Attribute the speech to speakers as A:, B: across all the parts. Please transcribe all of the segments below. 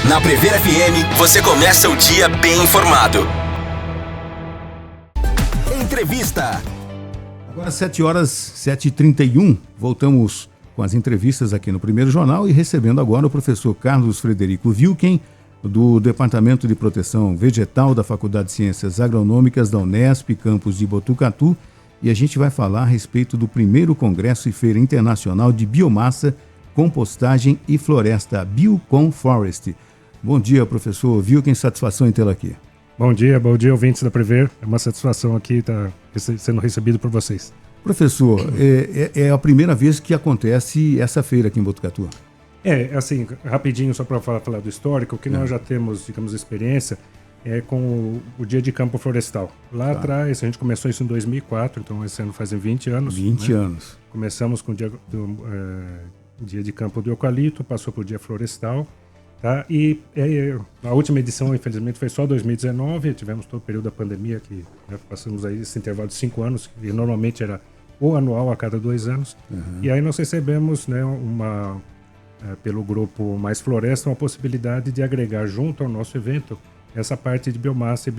A: Na Prever FM, você começa o dia bem informado. Entrevista.
B: Agora 7h31, voltamos com as entrevistas aqui no Primeiro Jornal e recebendo agora o professor Carlos Frederico Wilken, do Departamento de Proteção Vegetal da Faculdade de Ciências Agronômicas da Unesp, campus de Botucatu, e a gente vai falar a respeito do primeiro Congresso e Feira Internacional de Biomassa, Compostagem e Floresta, BioConForest. Bom dia, professor Wilken, satisfação em tê-lo aqui.
C: Bom dia, ouvintes da Prever. É uma satisfação aqui estar sendo recebido por vocês.
B: Professor, é a primeira vez que acontece essa feira aqui em Botucatu?
C: Assim, rapidinho, só para falar do histórico, o que nós já temos, digamos, experiência é com o Dia de Campo Florestal. Lá atrás, a gente começou isso em 2004, então esse ano fazem 20 anos.
B: 20 anos.
C: Começamos com o Dia de Campo do Eucalipto, passou para o Dia Florestal. Tá? E a última edição, infelizmente, foi só 2019, tivemos todo o período da pandemia, que passamos aí esse intervalo de 5 anos, que normalmente era o anual a cada 2 anos. E aí nós recebemos, pelo grupo Mais Floresta, uma possibilidade de agregar junto ao nosso evento essa parte de biomassa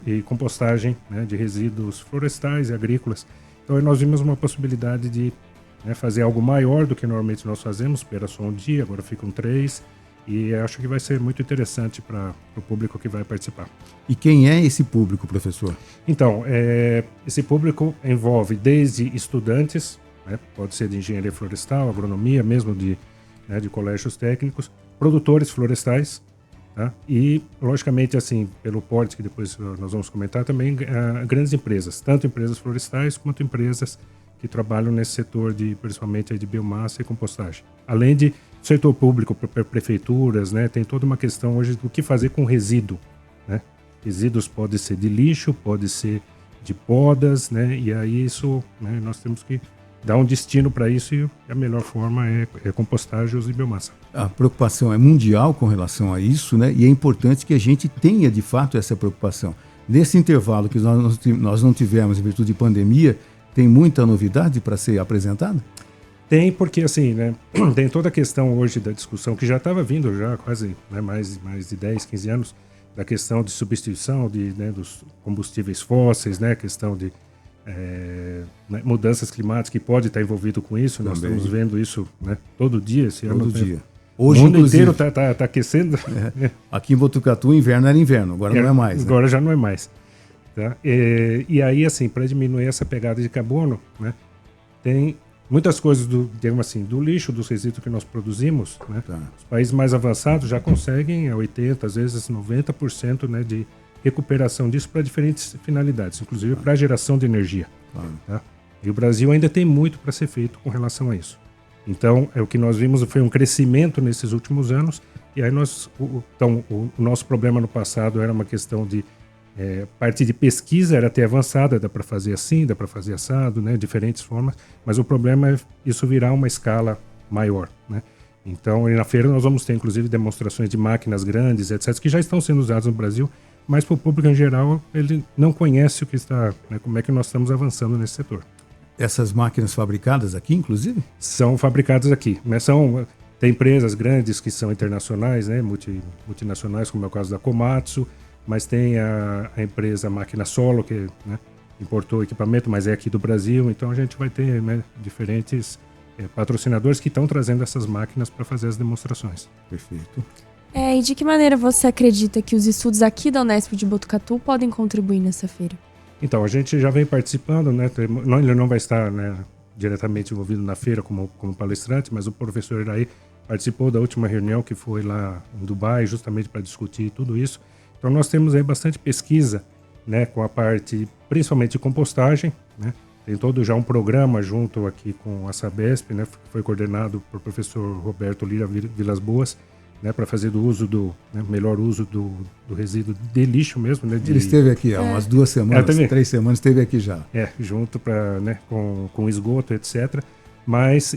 C: e compostagem, de resíduos florestais e agrícolas. Então aí nós vimos uma possibilidade de fazer algo maior do que normalmente nós fazemos, era só um dia, agora ficam 3. E acho que vai ser muito interessante para o público que vai participar.
B: E quem é esse público, professor?
C: Então, esse público envolve desde estudantes, pode ser de engenharia florestal, agronomia, mesmo de colégios técnicos, produtores florestais, tá? E, logicamente, assim, pelo porte que depois nós vamos comentar, também grandes empresas, tanto empresas florestais quanto empresas que trabalham nesse setor principalmente de biomassa e compostagem. Além de setor público, prefeituras, tem toda uma questão hoje do que fazer com resíduo. Resíduos pode ser de lixo, pode ser de podas, e aí isso, nós temos que dar um destino para isso e a melhor forma é compostagem e biomassa. A
B: preocupação é mundial com relação a isso, e é importante que a gente tenha de fato essa preocupação. Nesse intervalo que nós não tivemos em virtude de pandemia, tem muita novidade para ser apresentada?
C: Tem, porque assim, tem toda a questão hoje da discussão, que já estava vindo já quase mais de 10, 15 anos, da questão de substituição dos combustíveis fósseis, questão de mudanças climáticas, que pode estar envolvido com isso. Também. Nós estamos vendo isso todo dia. Esse
B: todo
C: ano,
B: dia.
C: Hoje, o mundo inteiro está aquecendo.
B: Aqui em Botucatu, inverno era inverno, agora não é mais.
C: Agora já não é mais. Tá? E aí, assim, para diminuir essa pegada de carbono, tem muitas coisas do lixo, dos resíduos que nós produzimos, Os países mais avançados já conseguem 80%, às vezes 90%, de recuperação disso para diferentes finalidades, inclusive para a geração de energia. Tá? E o Brasil ainda tem muito para ser feito com relação a isso. Então, o que nós vimos foi um crescimento nesses últimos anos, e aí o nosso problema no passado era uma questão de parte de pesquisa era até avançada, dá para fazer assim, dá para fazer assado, diferentes formas, mas o problema é isso virar uma escala maior, Então, na feira nós vamos ter inclusive demonstrações de máquinas grandes, etc., que já estão sendo usadas no Brasil, mas para o público em geral ele não conhece o que está, como é que nós estamos avançando nesse setor.
B: Essas máquinas fabricadas aqui, inclusive?
C: São fabricadas aqui, mas tem empresas grandes que são internacionais, multinacionais, como é o caso da Komatsu, mas tem a empresa Máquina Solo, que importou equipamento, mas é aqui do Brasil. Então a gente vai ter diferentes patrocinadores que estão trazendo essas máquinas para fazer as demonstrações.
B: Perfeito.
D: E de que maneira você acredita que os estudos aqui da Unesp de Botucatu podem contribuir nessa feira?
C: Então, a gente já vem participando, ele não vai estar diretamente envolvido na feira como palestrante, mas o professor Iraí participou da última reunião que foi lá em Dubai, justamente para discutir tudo isso. Então nós temos aí bastante pesquisa, com a parte principalmente de compostagem, Tem todo já um programa junto aqui com a Sabesp, que foi coordenado por professor Roberto Lira Vilas Boas, para fazer melhor uso do resíduo de lixo mesmo.
B: Ele esteve aqui há umas 2 semanas, 3 semanas, esteve aqui já.
C: Junto com esgoto, etc.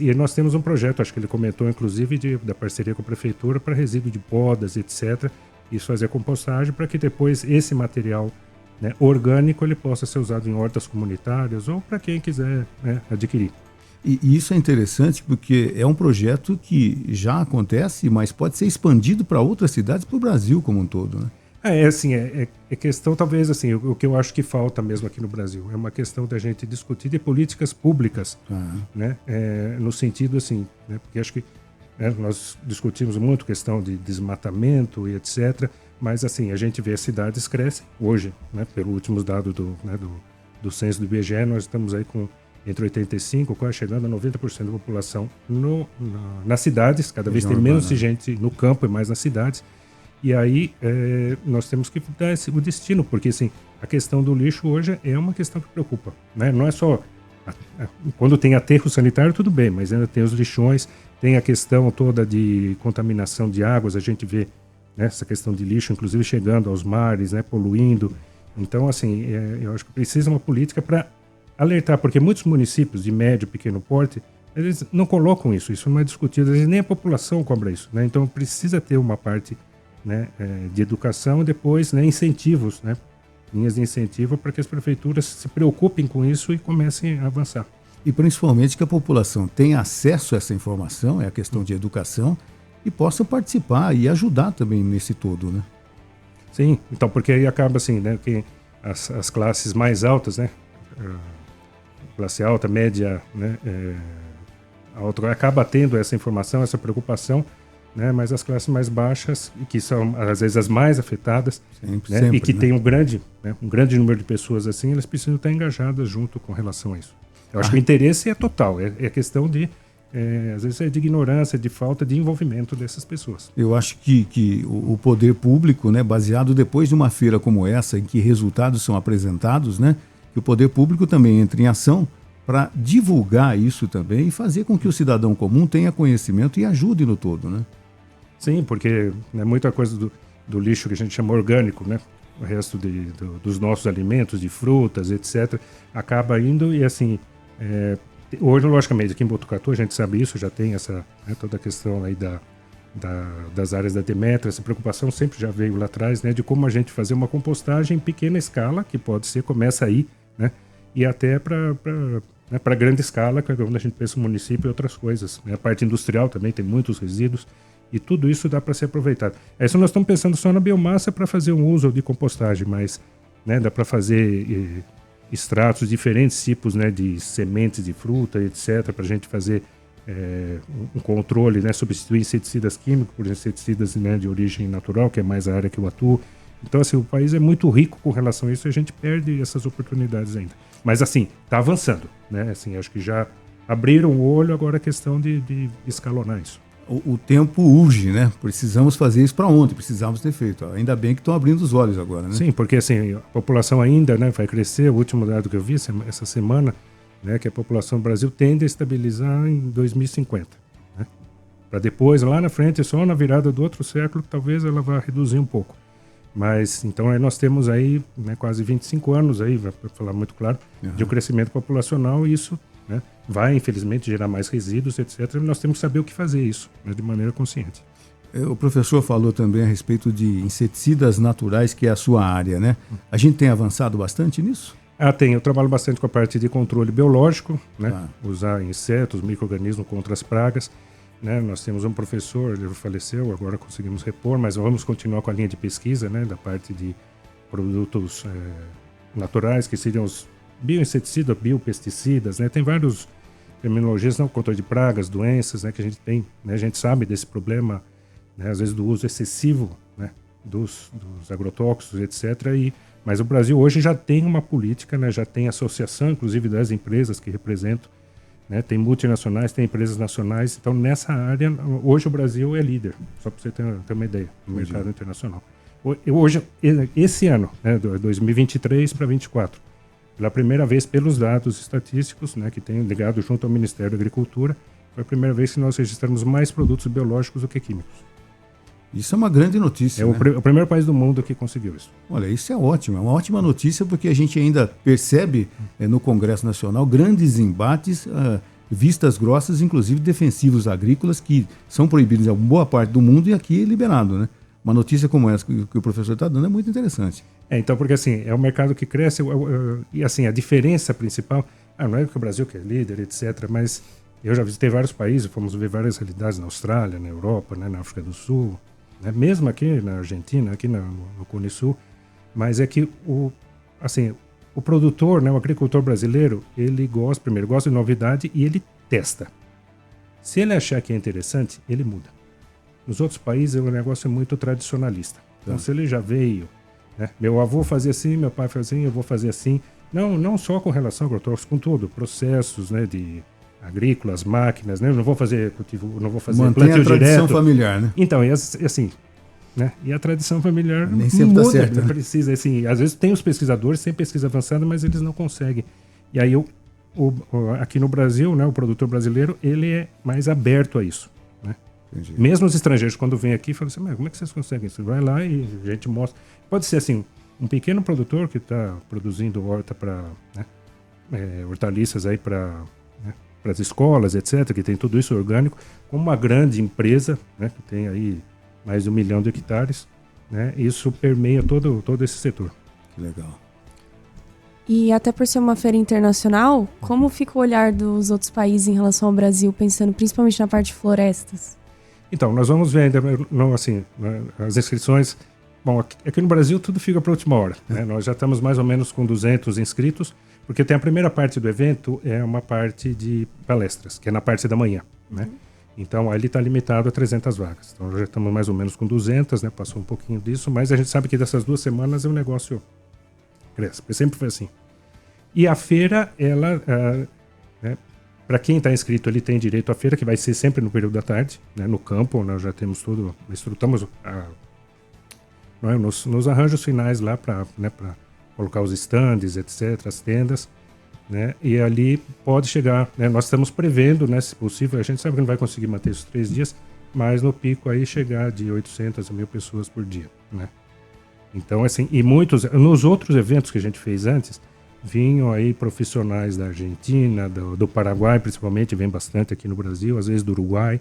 C: E nós temos um projeto, acho que ele comentou inclusive, da parceria com a prefeitura para resíduo de podas, etc., isso fazer a compostagem para que depois esse material orgânico ele possa ser usado em hortas comunitárias ou para quem quiser adquirir.
B: E isso é interessante porque é um projeto que já acontece, mas pode ser expandido para outras cidades, para o Brasil como um todo, né?
C: É questão, talvez, assim, o que eu acho que falta mesmo aqui no Brasil. É uma questão da gente discutir de políticas públicas, né? No sentido, assim, né? Porque acho que nós discutimos muito questão de desmatamento e etc., mas, assim, a gente vê as cidades crescem hoje, né? Pelo últimos dados do censo do IBGE, nós estamos aí com entre 85%, quase chegando a 90% da população nas cidades, cada vez tem menos gente no campo e mais nas cidades. E aí nós temos que dar o destino, porque assim, a questão do lixo hoje é uma questão que preocupa, né? Não é só quando tem aterro sanitário, tudo bem, mas ainda tem os lixões, tem a questão toda de contaminação de águas, a gente vê, né, essa questão de lixo, inclusive chegando aos mares, né, poluindo. Então, assim, eu acho que precisa uma política para alertar, porque muitos municípios de médio e pequeno porte, eles não colocam isso não é discutido, nem a população cobra isso, né? Então precisa ter uma parte, né, de educação e depois, né, incentivos, né, linhas de incentivo para que as prefeituras se preocupem com isso e comecem a avançar.
B: E principalmente que a população tenha acesso a essa informação, é a questão de educação, e possa participar e ajudar também nesse todo, né?
C: Sim, então, porque aí acaba assim, né, que as classes mais altas, né, classe alta, média, né, alta, acaba tendo essa informação, essa preocupação, né, mas as classes mais baixas, que são às vezes as mais afetadas, sempre, e que tem um grande número de pessoas assim, elas precisam estar engajadas junto com relação a isso. Eu acho que o interesse é total, é questão de, às vezes, de ignorância, de falta de envolvimento dessas pessoas.
B: Eu acho que o poder público, né, baseado depois de uma feira como essa, em que resultados são apresentados, né, que o poder público também entre em ação para divulgar isso também e fazer com que o cidadão comum tenha conhecimento e ajude no todo, né?
C: Sim, porque, né, muita coisa do lixo que a gente chama orgânico, né, o resto dos nossos alimentos, de frutas, etc., acaba indo e, assim, hoje, logicamente, aqui em Botucatu, a gente sabe isso, já tem essa, né, toda a questão aí das áreas da Demetra, essa preocupação sempre já veio lá atrás, né, de como a gente fazer uma compostagem em pequena escala, que pode ser, começa aí, né, e até para grande escala, quando a gente pensa no município e outras coisas. Né? A parte industrial também tem muitos resíduos e tudo isso dá para ser aproveitado. Isso nós estamos pensando só na biomassa para fazer um uso de compostagem, mas, né, dá para fazer extratos, diferentes tipos, né, de sementes de fruta, etc., para a gente fazer um controle, né, substituir inseticidas químicos por inseticidas, né, de origem natural, que é mais a área que eu atuo. Então, assim, o país é muito rico com relação a isso e a gente perde essas oportunidades ainda. Mas, assim, está avançando, né? Assim, acho que já abriram o olho, agora a questão de escalonar isso.
B: O tempo urge, né? Precisamos fazer isso para ontem, precisamos ter feito. Ainda bem que estão abrindo os olhos agora, né?
C: Sim, porque, assim, a população ainda, né, vai crescer. O último dado que eu vi essa semana, né, que a população do Brasil tende a estabilizar em 2050. Né? Para depois, lá na frente, só na virada do outro século, talvez ela vá reduzir um pouco. Mas, então, aí nós temos aí, né, quase 25 anos, aí, para falar muito claro, de um crescimento populacional, e isso, né, vai, infelizmente, gerar mais resíduos, etc. E nós temos que saber o que fazer isso, né, de maneira consciente.
B: O professor falou também a respeito de inseticidas naturais, que é a sua área, né? A gente tem avançado bastante nisso?
C: Tem. Eu trabalho bastante com a parte de controle biológico, né? Usar insetos, micro-organismos contra as pragas. Né? Nós temos um professor, ele faleceu, agora conseguimos repor, mas vamos continuar com a linha de pesquisa, né, da parte de produtos naturais, que seriam os bioinseticidas, biopesticidas, né? Tem vários terminologias, não, controle de pragas, doenças, né, que a gente tem, né? A gente sabe desse problema, né, às vezes do uso excessivo, né, dos agrotóxicos, etc. Mas o Brasil hoje já tem uma política, né, já tem associação, inclusive, das empresas que representam, né, tem multinacionais, tem empresas nacionais. Então, nessa área, hoje o Brasil é líder, só para você ter uma ideia, no mercado internacional. Hoje, esse ano, né, 2023 para 2024, pela primeira vez, pelos dados estatísticos, né, que tem ligado junto ao Ministério da Agricultura, foi a primeira vez que nós registramos mais produtos biológicos do que químicos.
B: Isso é uma grande notícia.
C: É, né? O primeiro país do mundo que conseguiu isso.
B: Olha, isso é ótimo, é uma ótima notícia, porque a gente ainda percebe no Congresso Nacional grandes embates, vistas grossas, inclusive defensivos agrícolas, que são proibidos em boa parte do mundo e aqui é liberado, né? Uma notícia como essa que o professor está dando é muito interessante.
C: Então, porque assim, é um mercado que cresce, e assim, a diferença principal não é que o Brasil que é líder, etc., mas eu já visitei vários países, fomos ver várias realidades na Austrália, na Europa, né, na África do Sul, né, mesmo aqui na Argentina, aqui no Cone Sul, mas é que o produtor, né, o agricultor brasileiro, ele gosta de novidade e ele testa. Se ele achar que é interessante, ele muda. Nos outros países o negócio é muito tradicionalista. Então se ele já veio, né, meu avô fazia assim, meu pai fazia assim, eu vou fazer assim, não só com relação ao agrotóxico, com tudo, processos, né, de agrícolas, máquinas, né, eu não vou fazer cultivo, não vou fazer
B: mantém
C: plantio
B: a tradição
C: direto.
B: familiar, né?
C: Então, e assim, né, e a tradição familiar
B: nem sempre
C: muda,
B: tá certo, né?
C: precisa, assim, às vezes tem os pesquisadores, tem pesquisa avançada, mas eles não conseguem. E aí aqui no Brasil, né, o produtor brasileiro, ele é mais aberto a isso, né?
B: Entendi.
C: Mesmo os estrangeiros, quando vêm aqui, falam assim, mas como é que vocês conseguem isso? Vai lá e a gente mostra. Pode ser assim, um pequeno produtor que está produzindo horta para, né, hortaliças aí para as escolas, etc., que tem tudo isso orgânico, como uma grande empresa, né, que tem aí mais de 1 milhão de hectares, né, isso permeia todo esse setor.
B: Que legal.
D: E até por ser uma feira internacional, como fica o olhar dos outros países em relação ao Brasil, pensando principalmente na parte de florestas?
C: Então, nós vamos ver ainda, não, assim, né, as inscrições. Bom, aqui no Brasil tudo fica para a última hora, né? Nós já estamos mais ou menos com 200 inscritos, porque tem a primeira parte do evento, é uma parte de palestras, que é na parte da manhã, né? Então, ali está limitado a 300 vagas. Então, já estamos mais ou menos com 200, né? Passou um pouquinho disso, mas a gente sabe que dessas 2 semanas o negócio cresce. Sempre foi assim. E a feira, ela, né, para quem está inscrito, ele tem direito à feira, que vai ser sempre no período da tarde, né? No campo, nós já temos tudo, estruturamos nos arranjos finais lá para, né, colocar os estandes, etc., as tendas, né? E ali pode chegar, né? Nós estamos prevendo, né, se possível, a gente sabe que não vai conseguir manter esses 3 dias, mas no pico aí chegar de 800 a 1.000 pessoas por dia, né? Então, assim, e nos outros eventos que a gente fez antes, vinham aí profissionais da Argentina, do Paraguai, principalmente, vem bastante aqui no Brasil, às vezes do Uruguai.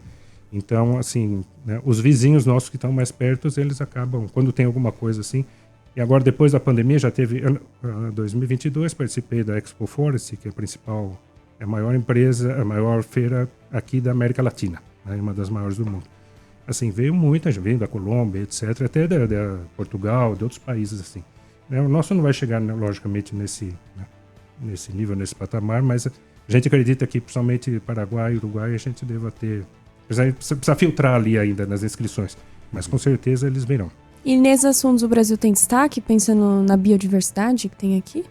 C: Então, assim, né, os vizinhos nossos que estão mais perto, eles acabam, quando tem alguma coisa assim. E agora, depois da pandemia, já teve, 2022, participei da Expo Forest, que é a maior empresa, a maior feira aqui da América Latina, né, uma das maiores do mundo. Assim, veio muita gente, veio da Colômbia, etc., até da Portugal, de outros países, assim. Né, o nosso não vai chegar, né, logicamente, nesse nível, nesse patamar, mas a gente acredita que, principalmente Paraguai e Uruguai, a gente deva ter... Precisa filtrar ali ainda nas inscrições, mas com certeza eles virão.
D: E nesses assuntos o Brasil tem destaque, pensando na biodiversidade que tem aqui?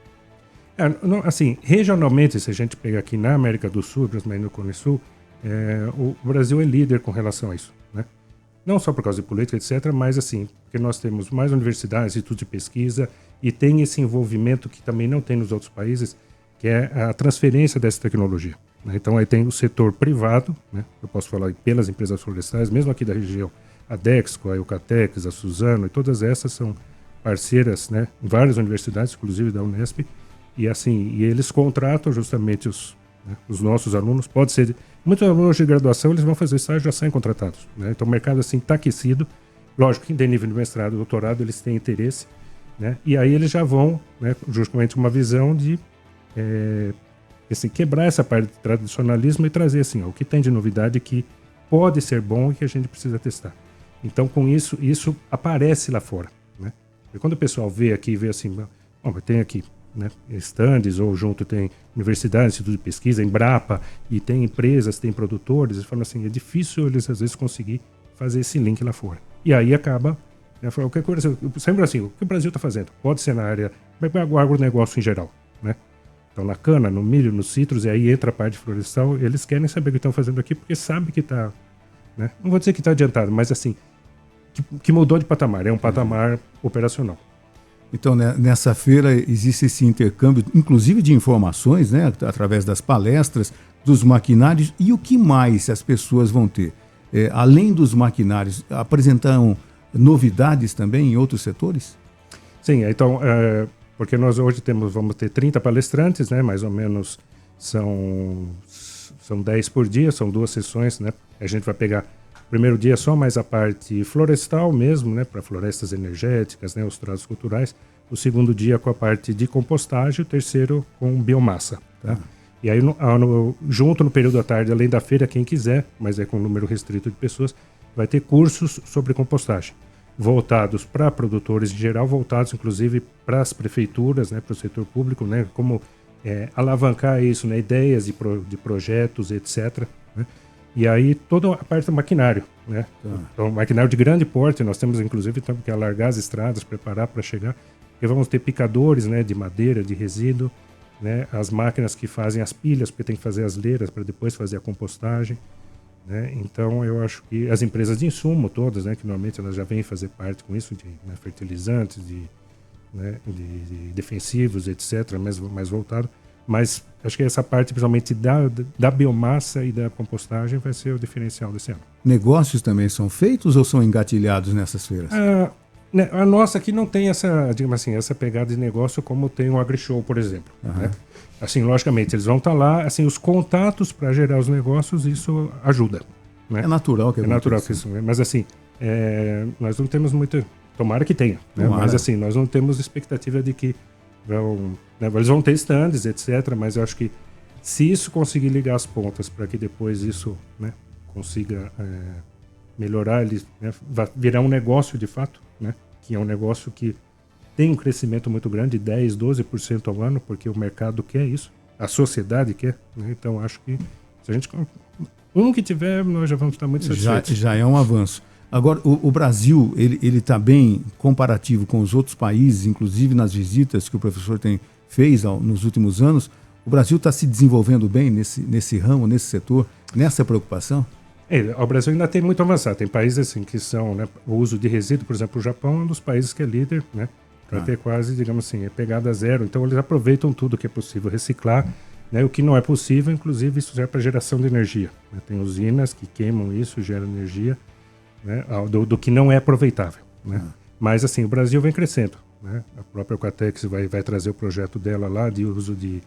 C: Assim, regionalmente, se a gente pegar aqui na América do Sul, principalmente no Cone Sul, o Brasil é líder com relação a isso, né? Não só por causa de política, etc., mas assim, porque nós temos mais universidades, institutos de pesquisa, e tem esse envolvimento que também não tem nos outros países, que é a transferência dessa tecnologia, né? Então aí tem o setor privado, né? Eu posso falar pelas empresas florestais, mesmo aqui da região, a Dexco, a Eucatex, a Suzano, e todas essas são parceiras, né, em várias universidades, inclusive da Unesp, e assim, e eles contratam justamente os nossos alunos. Pode ser, muitos alunos de graduação, eles vão fazer estágio e já saem contratados, né? Então o mercado assim está aquecido. Lógico que em nível de mestrado, doutorado, eles têm interesse, né? E aí eles já vão, né, justamente uma visão de assim, quebrar essa parte de tradicionalismo e trazer assim, o que tem de novidade que pode ser bom e que a gente precisa testar. Então, com isso aparece lá fora, né? E quando o pessoal vê aqui, vê assim, bom, tem aqui, né, estandes, ou junto tem universidades, instituto de pesquisa, Embrapa, e tem empresas, tem produtores, eles falam assim, é difícil eles às vezes conseguir fazer esse link lá fora. E aí acaba, né, qualquer coisa, sempre assim, o que o Brasil está fazendo? Pode ser na área, o agronegócio em geral, né? Então, na cana, no milho, nos citros, e aí entra a parte florestal, eles querem saber o que estão fazendo aqui, porque sabem que está, né, não vou dizer que está adiantado, mas assim, que mudou de patamar, é um patamar operacional.
B: Então, né, nessa feira existe esse intercâmbio, inclusive de informações, né, através das palestras, dos maquinários, e o que mais as pessoas vão ter? Além dos maquinários, apresentam novidades também em outros setores?
C: Sim, então, porque nós hoje vamos ter 30 palestrantes, né, mais ou menos são 10 por dia, são 2 sessões, né? A gente vai pegar o primeiro dia só mais a parte florestal mesmo, né, para florestas energéticas, né, os tratos culturais. O segundo dia com a parte de compostagem, o terceiro com biomassa, tá? E aí, junto no período da tarde, além da feira, quem quiser, mas é com um número restrito de pessoas, vai ter cursos sobre compostagem, voltados para produtores em geral, voltados inclusive para as prefeituras, né, para o setor público, né, como alavancar isso, né, ideias de projetos, etc. Né? E aí toda a parte do maquinário, né? Então, maquinário de grande porte, nós temos inclusive que alargar as estradas, preparar para chegar, porque vamos ter picadores, né, de madeira, de resíduo, né, as máquinas que fazem as pilhas, porque tem que fazer as leiras para depois fazer a compostagem. Né? Então, eu acho que as empresas de insumo todas, né, que normalmente elas já vêm fazer parte com isso, de fertilizantes, de defensivos, etc., mais voltado. Mas acho que essa parte, principalmente da biomassa e da compostagem, vai ser o diferencial desse ano.
B: Negócios também são feitos ou são engatilhados nessas feiras?
C: A nossa aqui não tem essa, digamos assim, essa pegada de negócio como tem o AgriShow, por exemplo. Né? Assim, logicamente, eles vão estar lá, assim, os contatos para gerar os negócios, isso ajuda. Né?
B: É natural que
C: aconteça. É natural que isso, mas assim, nós não temos muita... Tomara que tenha, né? Mas assim, nós não temos expectativa de que eles vão ter stands, etc. Mas eu acho que se isso conseguir ligar as pontas para que depois isso, né, consiga melhorar, ele, né, virar um negócio de fato, né, que é um negócio que tem um crescimento muito grande, 10%, 12% ao ano, porque o mercado quer isso, a sociedade quer. Né? Então acho que se a gente... que tiver, nós já vamos estar muito satisfeitos.
B: Já é um avanço. Agora, o Brasil, ele está bem comparativo com os outros países, inclusive nas visitas que o professor fez nos últimos anos. O Brasil está se desenvolvendo bem nesse ramo, nesse setor, nessa preocupação?
C: O Brasil ainda tem muito a avançar. Tem países assim, que são, né, o uso de resíduo, por exemplo, o Japão é um dos países que é líder, né, para ter quase, digamos assim, pegada zero. Então, eles aproveitam tudo que é possível reciclar. Né, o que não é possível, inclusive, isso serve para geração de energia. Né? Tem usinas que queimam isso, geram energia. Né, do que não é aproveitável. Né? Mas assim, o Brasil vem crescendo. Né? A própria Aquatex vai trazer o projeto dela lá de uso de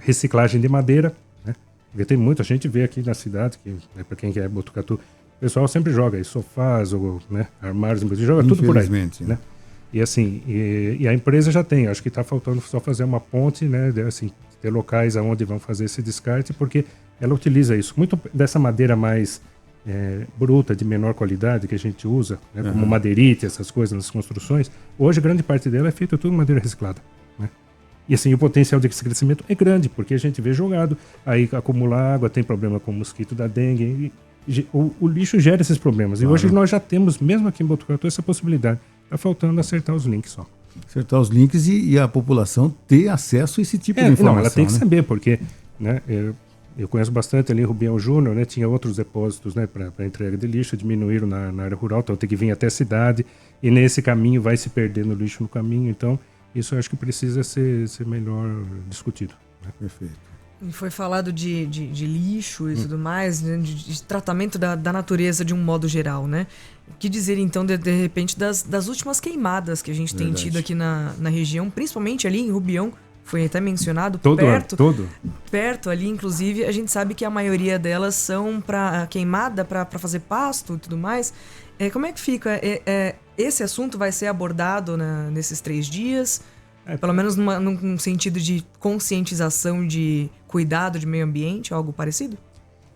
C: reciclagem de madeira. Né? Porque tem muita gente vê aqui na cidade, que para quem quer Botucatu, o pessoal sempre joga aí, sofás ou, né, armários, joga tudo por aí. Né? E assim, e a empresa já tem, acho que está faltando só fazer uma ponte, né, assim, ter locais onde vão fazer esse descarte, porque ela utiliza isso. Muito dessa madeira mais bruta, de menor qualidade, que a gente usa, né, como madeirite, essas coisas nas construções, hoje grande parte dela é feita tudo em madeira reciclada. Né? E assim, o potencial de crescimento é grande, porque a gente vê jogado, aí acumula água, tem problema com o mosquito da dengue, o lixo gera esses problemas. E hoje nós já temos, mesmo aqui em Botucatu, essa possibilidade. Está faltando acertar os links só.
B: Acertar os links e a população ter acesso a esse tipo de informação.
C: Não, ela tem que saber, porque, né, eu conheço bastante ali Rubião Júnior, né, tinha outros depósitos, né, para entrega de lixo, diminuíram na área rural, então tem que vir até a cidade, e nesse caminho vai se perdendo lixo no caminho, então isso eu acho que precisa ser melhor discutido. Né?
B: Perfeito.
E: E foi falado de lixo e tudo mais, né, de tratamento da natureza de um modo geral, né? O que dizer, então, de repente, das últimas queimadas que a gente tem tido aqui na região, principalmente ali em Rubião, foi até mencionado, perto ali, inclusive, a gente sabe que a maioria delas são para queimada, para fazer pasto e tudo mais. Como é que fica? Esse assunto vai ser abordado nesses 3 dias? Pelo menos num sentido de conscientização de cuidado de meio ambiente, algo parecido?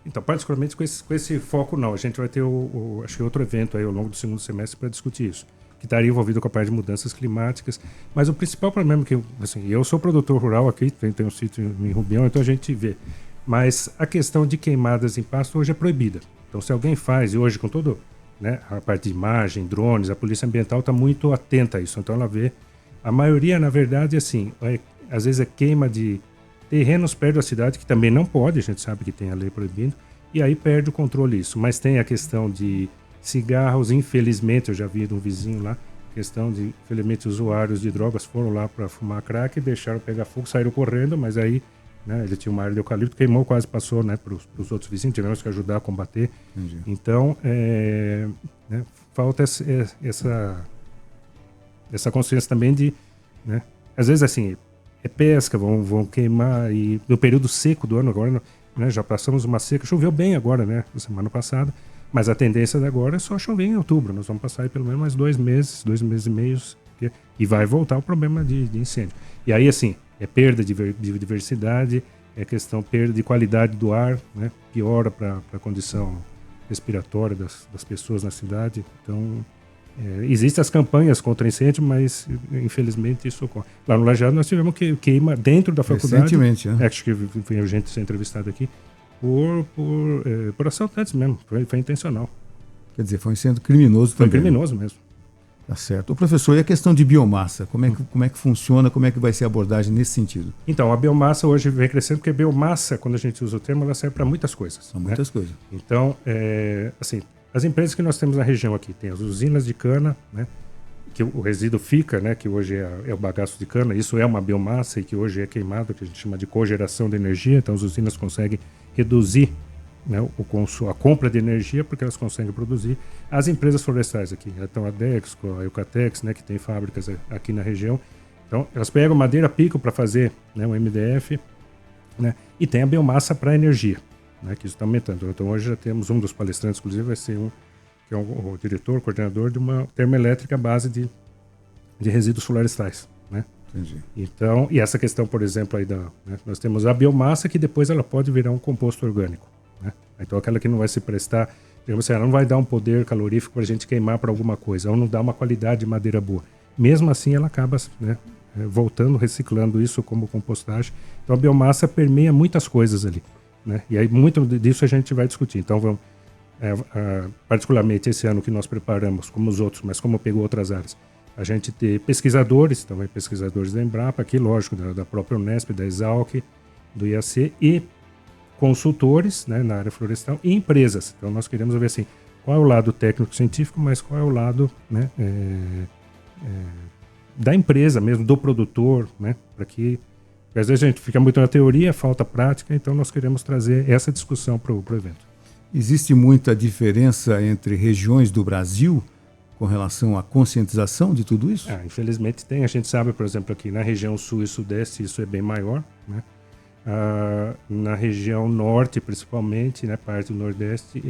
C: Então, particularmente com esse foco, não. A gente vai ter, acho que outro evento aí ao longo do segundo semestre para discutir isso, que estaria envolvido com a parte de mudanças climáticas. Mas o principal problema que eu sou produtor rural aqui, tenho um sítio em Rubião, então a gente vê. Mas a questão de queimadas em pasto hoje é proibida. Então, se alguém faz, e hoje com todo, né, a parte de imagem, drones, a Polícia Ambiental está muito atenta a isso. Então, ela vê. A maioria, na verdade, assim, às vezes é queima de terrenos perto da cidade, que também não pode, a gente sabe que tem a lei proibindo, e aí perde o controle isso. Mas tem a questão de cigarros, infelizmente, eu já vi de um vizinho lá, questão de, infelizmente, usuários de drogas foram lá para fumar crack, deixaram pegar fogo, saíram correndo, mas aí, né, ele tinha uma área de eucalipto, queimou, quase passou, né, para os outros vizinhos, tivemos que ajudar a combater. Entendi. Então, né, falta essa consciência também de, né, às vezes assim, pesca, vão queimar, e no período seco do ano agora, né, já passamos uma seca, choveu bem agora, né, na semana passada, mas a tendência de agora é só chover em outubro, nós vamos passar aí pelo menos mais 2 meses e meio, e vai voltar o problema de incêndio. E aí, assim, é perda de biodiversidade, é questão perda de qualidade do ar, né? Piora para a condição respiratória das pessoas na cidade. Então, existem as campanhas contra incêndio, mas infelizmente isso ocorre. Lá no Lajeado nós tivemos queima dentro da faculdade.
B: Recentemente, né?
C: Acho que foi urgente ser entrevistado aqui. Por assaltantes mesmo, foi intencional.
B: Quer dizer, foi um incêndio criminoso também.
C: Foi criminoso mesmo.
B: Tá certo. Ô, professor, e a questão de biomassa? Como é que funciona, como é que vai ser a abordagem nesse sentido?
C: Então, a biomassa hoje vem crescendo, porque a biomassa, quando a gente usa o termo, ela serve para muitas coisas.
B: São muitas coisas.
C: Então, assim, as empresas que nós temos na região aqui, tem as usinas de cana, né, que o resíduo fica, né, que hoje é o bagaço de cana, isso é uma biomassa e que hoje é queimado, que a gente chama de cogeração de energia, então as usinas conseguem reduzir, né, a compra de energia porque elas conseguem produzir. As empresas florestais aqui, então a Dexco, a Eucatex, né, que tem fábricas aqui na região, então elas pegam madeira pico para fazer, né, o MDF, né, e tem a biomassa para energia, né, que isso está aumentando. Então hoje já temos um dos palestrantes, inclusive vai ser que é o diretor, coordenador de uma termoelétrica à base de resíduos florestais, né?
B: Entendi.
C: Então, e essa questão, por exemplo, aí né, nós temos a biomassa que depois ela pode virar um composto orgânico, né? Então aquela que não vai se prestar, digamos assim, ela não vai dar um poder calorífico para a gente queimar para alguma coisa, ela não dá uma qualidade de madeira boa. Mesmo assim, ela acaba, né, voltando, reciclando isso como compostagem. Então a biomassa permeia muitas coisas ali, né? E aí muito disso a gente vai discutir. Então vamos particularmente esse ano que nós preparamos, como os outros, mas como pegou outras áreas, a gente ter pesquisadores, também pesquisadores da Embrapa, aqui lógico, da própria Unesp, da Exalc, do IAC, e consultores, né, na área florestal, e empresas. Então nós queremos ver assim, qual é o lado técnico-científico, mas qual é o lado, né, da empresa mesmo, do produtor, né, para que às vezes a gente fica muito na teoria, falta prática, então nós queremos trazer essa discussão para o evento.
B: Existe muita diferença entre regiões do Brasil com relação à conscientização de tudo isso?
C: Infelizmente tem. A gente sabe, por exemplo, aqui na região sul e sudeste isso é bem maior, né? Na região norte, principalmente, né, parte do nordeste,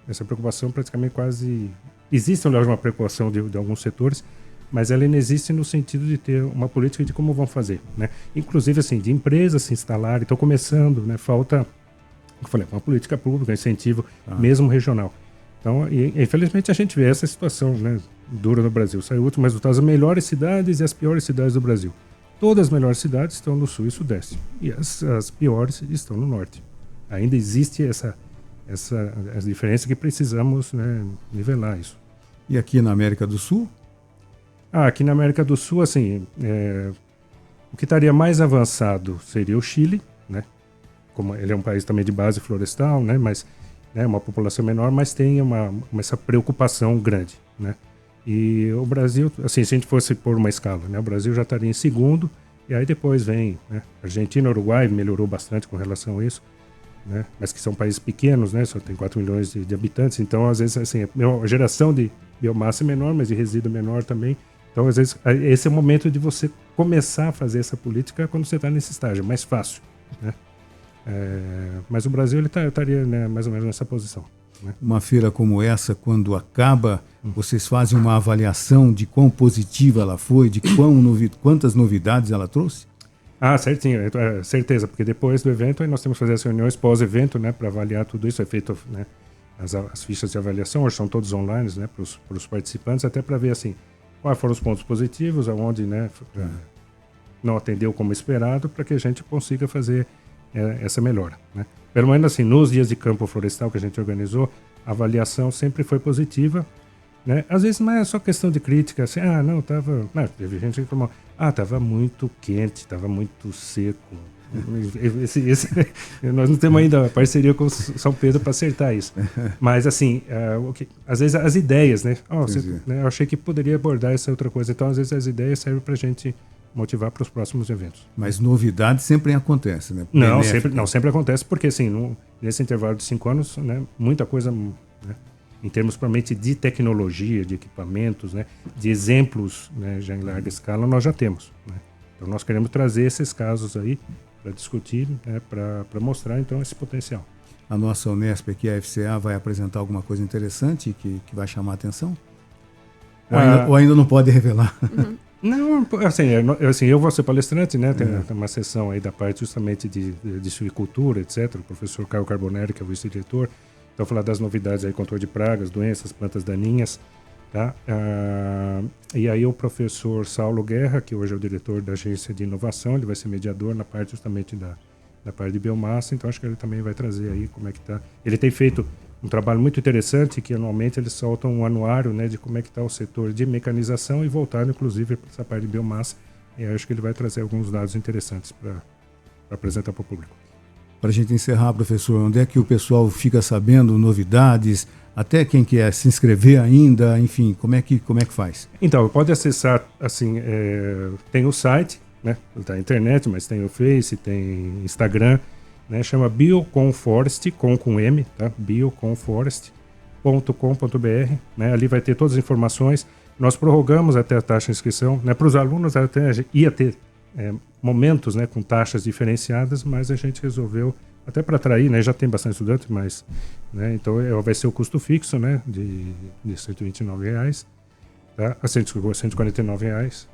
C: essa preocupação praticamente quase... Existe, aliás, uma preocupação de alguns setores, mas ela não existe no sentido de ter uma política de como vão fazer, né? Inclusive, assim, de empresas se instalarem, estão começando, né? Falta... Eu falei, uma política pública, incentivo, mesmo regional. Então, infelizmente, a gente vê essa situação, né, dura no Brasil. Saiu o último resultado, as melhores cidades e as piores cidades do Brasil. Todas as melhores cidades estão no sul e sudeste. E as piores estão no norte. Ainda existe essa diferença que precisamos, né, nivelar isso.
B: E aqui na América do Sul?
C: Aqui na América do Sul, assim, o que estaria mais avançado seria o Chile, né? Como ele é um país também de base florestal, né, mas uma população menor, mas tem essa preocupação grande, né? E o Brasil, assim, se a gente fosse por uma escala, né, o Brasil já estaria em segundo, e aí depois vem, né, Argentina, Uruguai melhorou bastante com relação a isso, né, mas que são países pequenos, né, só tem 4 milhões de habitantes, então às vezes assim, a geração de biomassa é menor, mas de resíduo menor também. Então às vezes esse é o momento de você começar a fazer essa política quando você está nesse estágio, é mais fácil, né? Mas o Brasil ele estaria, né, mais ou menos nessa posição, né?
B: Uma feira como essa, quando acaba, vocês fazem uma avaliação de quão positiva ela foi, de quantas novidades ela trouxe?
C: Certinho, certeza, porque depois do evento aí nós temos que fazer as reuniões pós-evento, né, para avaliar tudo isso. É feito, né, as fichas de avaliação, hoje são todos online, né, para os participantes, até para ver assim, quais foram os pontos positivos, aonde, né, não atendeu como esperado, para que a gente consiga fazer essa melhora, né? Pelo menos assim, nos dias de campo florestal que a gente organizou, a avaliação sempre foi positiva, né? Às vezes não é só questão de crítica, assim, teve gente que reclamou, estava muito quente, estava muito seco. Nós não temos ainda a parceria com São Pedro para acertar isso. Mas assim, às vezes as ideias, né? Eu achei que poderia abordar essa outra coisa. Então, às vezes as ideias servem para a gente motivar para os próximos eventos.
B: Mas novidade sempre acontece, né?
C: Sempre acontece, porque assim, nesse intervalo de 5 anos, né, muita coisa, né, em termos propriamente de tecnologia, de equipamentos, né, de exemplos, né, já em larga escala, nós já temos, né? Então nós queremos trazer esses casos aí para discutir, né, para mostrar então esse potencial.
B: A nossa Unesp aqui, a FCA, vai apresentar alguma coisa interessante que vai chamar a atenção? Ou ainda não pode revelar?
C: Não, assim, eu vou ser palestrante, né? Tem uma sessão aí da parte justamente de suicultura, etc. O professor Caio Carbonelli, que é o vice-diretor, então falar das novidades aí, controle de pragas, doenças, plantas daninhas, tá? E aí o professor Saulo Guerra, que hoje é o diretor da agência de inovação, ele vai ser mediador na parte justamente da parte de biomassa, então acho que ele também vai trazer aí como é que tá. Ele tem feito um trabalho muito interessante, que anualmente eles soltam um anuário, né, de como é que está o setor de mecanização e voltado inclusive para essa parte de biomassa, e eu acho que ele vai trazer alguns dados interessantes para apresentar para o público.
B: Para a gente encerrar, professor, onde é que o pessoal fica sabendo novidades, até quem quer se inscrever ainda, enfim, como é que faz?
C: Então, pode acessar, assim, tem o site, né, da internet, mas tem o Face, tem Instagram, né, chama Bioconforest, com M, tá? bioconforest.com.br, né, ali vai ter todas as informações. Nós prorrogamos até a taxa de inscrição, né, para os alunos até ia ter momentos, né, com taxas diferenciadas, mas a gente resolveu, até para atrair, né, já tem bastante estudante, mas, né, então vai ser o custo fixo, né, de R$129, tá? A R$149.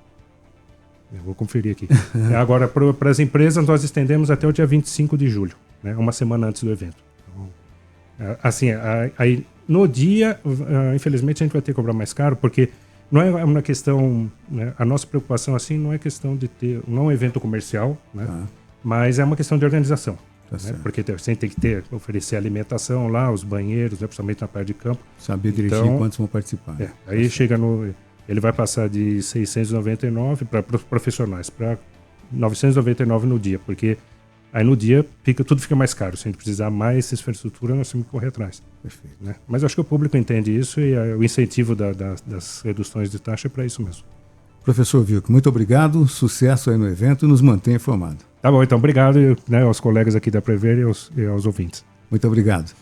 C: Eu vou conferir aqui. Agora, para as empresas, nós estendemos até o dia 25 de julho, né, uma semana antes do evento. Então, assim, aí no dia, infelizmente, a gente vai ter que cobrar mais caro, porque não é uma questão, né, a nossa preocupação assim não é questão de ter, não é um evento comercial, né, mas é uma questão de organização. Né, porque você tem que oferecer alimentação lá, os banheiros, né, principalmente na parte de campo.
B: Saber direitinho quantos vão participar.
C: Aí chega ele vai passar de 699 para os profissionais, para 999 no dia, porque aí no dia tudo fica mais caro. Se a gente precisar mais infraestrutura, nós temos que correr atrás.
B: Perfeito.
C: Né? Mas eu acho que o público entende isso e o incentivo das reduções de taxa é para isso mesmo.
B: Professor Wilk, muito obrigado, sucesso aí no evento e nos mantenha informado.
C: Tá bom, então obrigado, né, aos colegas aqui da Prever e aos ouvintes.
B: Muito obrigado.